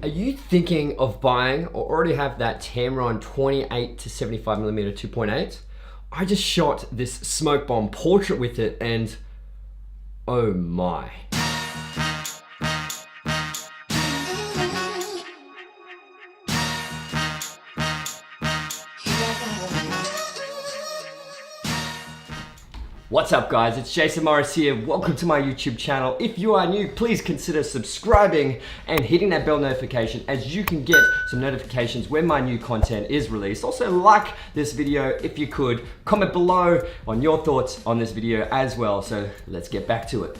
Are you thinking of buying or already have that Tamron 28 to 75mm 2.8? I just shot this smoke bomb portrait with it and oh my. What's up guys, it's Jason Morris here. Welcome to my YouTube channel. If you are new, please consider subscribing and hitting that bell notification as you can get some notifications when my new content is released. Also like this video if you could. Comment below on your thoughts on this video as well. So let's get back to it.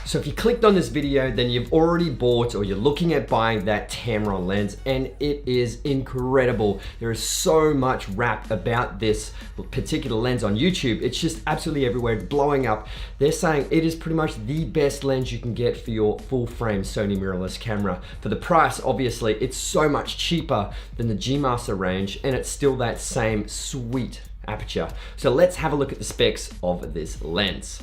So if you clicked on this video, then you've already bought or you're looking at buying that Tamron lens and it is incredible. There is so much rap about this particular lens on YouTube. It's just absolutely everywhere, it's blowing up. They're saying it is pretty much the best lens you can get for your full frame Sony mirrorless camera. For the price, obviously, it's so much cheaper than the G Master range and it's still that same sweet aperture. So let's have a look at the specs of this lens.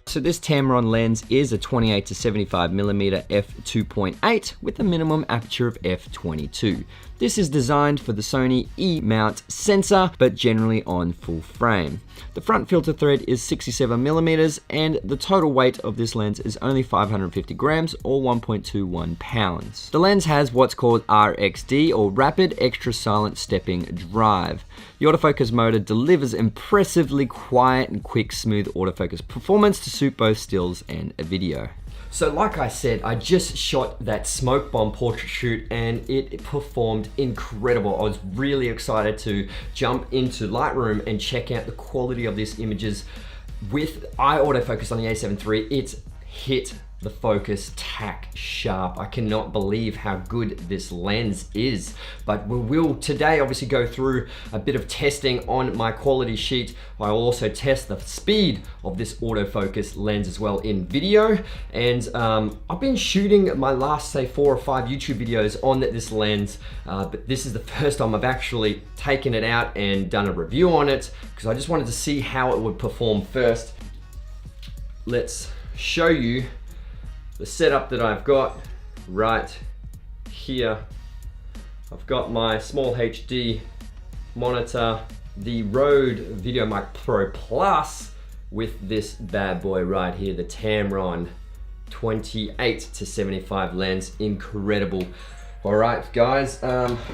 So this Tamron lens is a 28 to 75mm f2.8 with a minimum aperture of f22. This is designed for the Sony E-mount sensor, but generally on full frame. The front filter thread is 67mm and the total weight of this lens is only 550 grams or 1.21 pounds. The lens has what's called RXD or Rapid Extra Silent Stepping Drive. The autofocus motor delivers impressively quiet and quick smooth autofocus performance to suit both stills and a video. So like I said, I just shot that smoke bomb portrait shoot and it performed incredible. I was really excited to jump into Lightroom and check out the quality of these images. With autofocus on the A7 III, it's hit the focus tack sharp. I cannot believe how good this lens is. But we will today obviously go through a bit of testing on my quality sheet. I will also test the speed of this autofocus lens as well in video. And I've been shooting my last say 4 or 5 YouTube videos on this lens, but this is the first time I've actually taken it out and done a review on it because I just wanted to see how it would perform first. Let's show you the setup that I've got right here. I've got my small HD monitor, the Rode VideoMic Pro Plus with this bad boy right here, the Tamron 28 to 75 lens, incredible. All right, guys,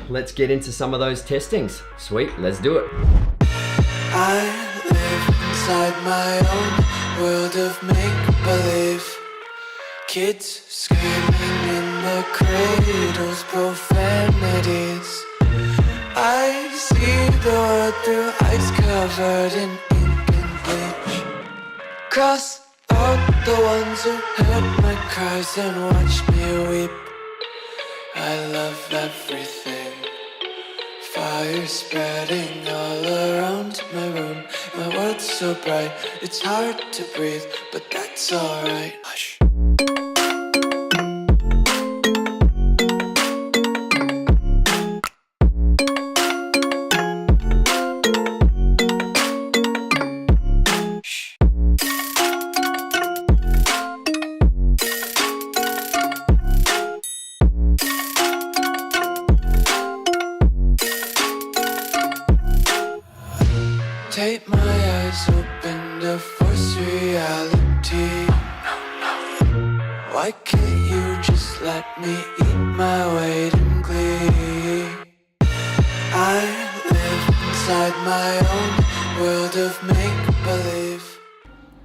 let's get into some of those testings. Sweet, let's do it. I live inside my own world of make-believe. Kids screaming in the cradles, profanities. I see the world through ice covered in ink and bleach. Cross out the ones who heard my cries and watched me weep. I love everything. Fire spreading all around my room. My world's so bright, it's hard to breathe, but that's alright. Hush. Take my eyes open to force reality. Why can't you just let me eat my weight in glee? I live inside my own world of make-believe.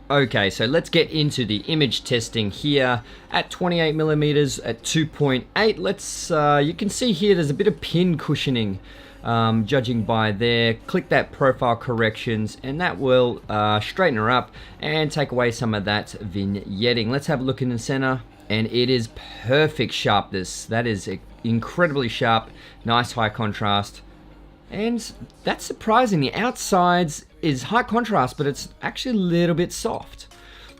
Okay, so let's get into the image testing here at 28mm at 2.8. Let's, you can see here there's a bit of pin cushioning. Judging by there, click that profile corrections and that will straighten her up and take away some of that vignetting. Let's have a look in the center and it is perfect sharpness. That is incredibly sharp, nice high contrast, and that's surprising. The outsides is high contrast, but it's actually a little bit soft.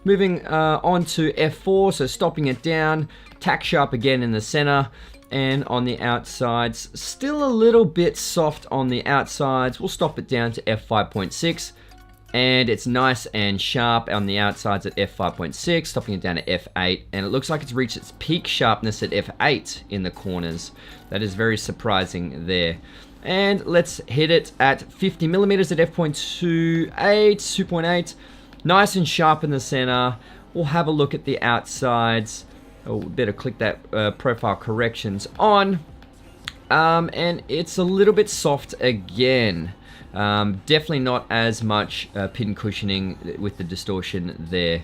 Moving on to f4, so stopping it down, tack sharp again in the center. And on the outsides, still a little bit soft on the outsides. We'll stop it down to f5.6. And it's nice and sharp on the outsides at f5.6, stopping it down to f8, and it looks like it's reached its peak sharpness at f8 in the corners. That is very surprising there. And let's hit it at 50 millimeters at f2.8, 2.8. Nice and sharp in the center. We'll have a look at the outsides. Oh, better click that profile corrections on. And it's a little bit soft again. Definitely not as much pin cushioning with the distortion there.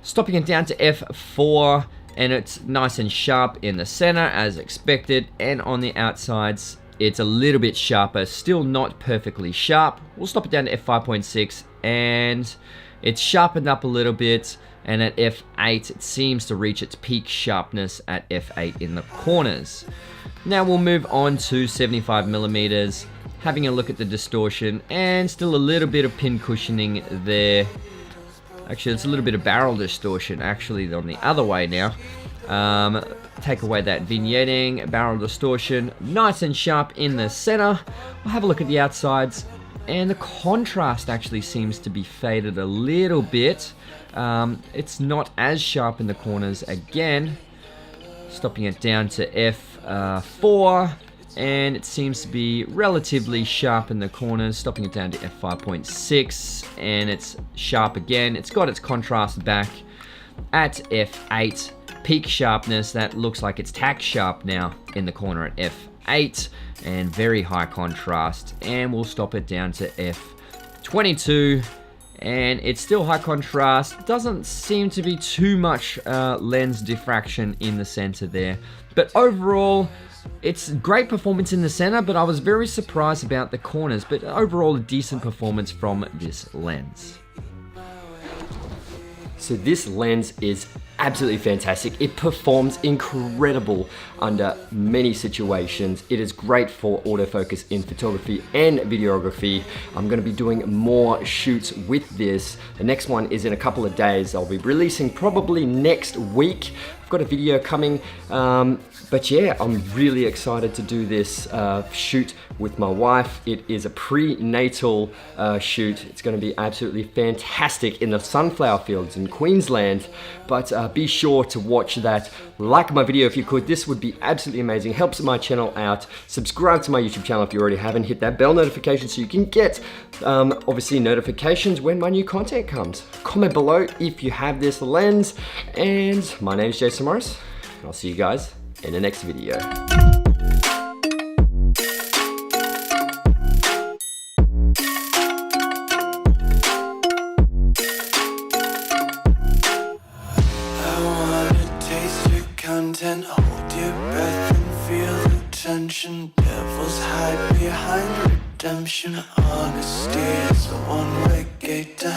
Stopping it down to f4, and it's nice and sharp in the center as expected, and on the outsides it's a little bit sharper, still not perfectly sharp. We'll stop it down to f5.6, and it's sharpened up a little bit, and at f8 it seems to reach its peak sharpness at f8 in the corners. Now we'll move on to 75 millimeters. Having a look at the distortion, and still a little bit of pin cushioning there. Actually, it's a little bit of barrel distortion actually on the other way now. Take away that vignetting, barrel distortion, nice and sharp in the center. We'll have a look at the outsides, and the contrast actually seems to be faded a little bit. It's not as sharp in the corners again. Stopping it down to f4. And it seems to be relatively sharp in the corners, stopping it down to f5.6, and it's sharp again. It's got its contrast back at f8, peak sharpness. That looks like it's tack sharp now in the corner at f8, and very high contrast. And we'll stop it down to f22, and it's still high contrast. Doesn't seem to be too much lens diffraction in the center there, but overall, it's great performance in the center, but I was very surprised about the corners, but overall a decent performance from this lens. So this lens is absolutely fantastic. It performs incredible under many situations. It is great for autofocus in photography and videography. I'm going to be doing more shoots with this. The next one is in a couple of days. I'll be releasing probably next week. I've got a video coming, but yeah, I'm really excited to do this shoot with my wife. It is a prenatal shoot. It's going to be absolutely fantastic in the sunflower fields in Queensland, but be sure to watch that. Like my video if you could. This would be absolutely amazing. Helps my channel out. Subscribe to my YouTube channel if you already haven't. Hit that bell notification so you can get obviously notifications when my new content comes. Comment below if you have this lens, and my name is Jason Morris. I'll see you guys in the next video. Hold your breath and feel the tension. Devils hide behind redemption. Honesty is a one-way gate to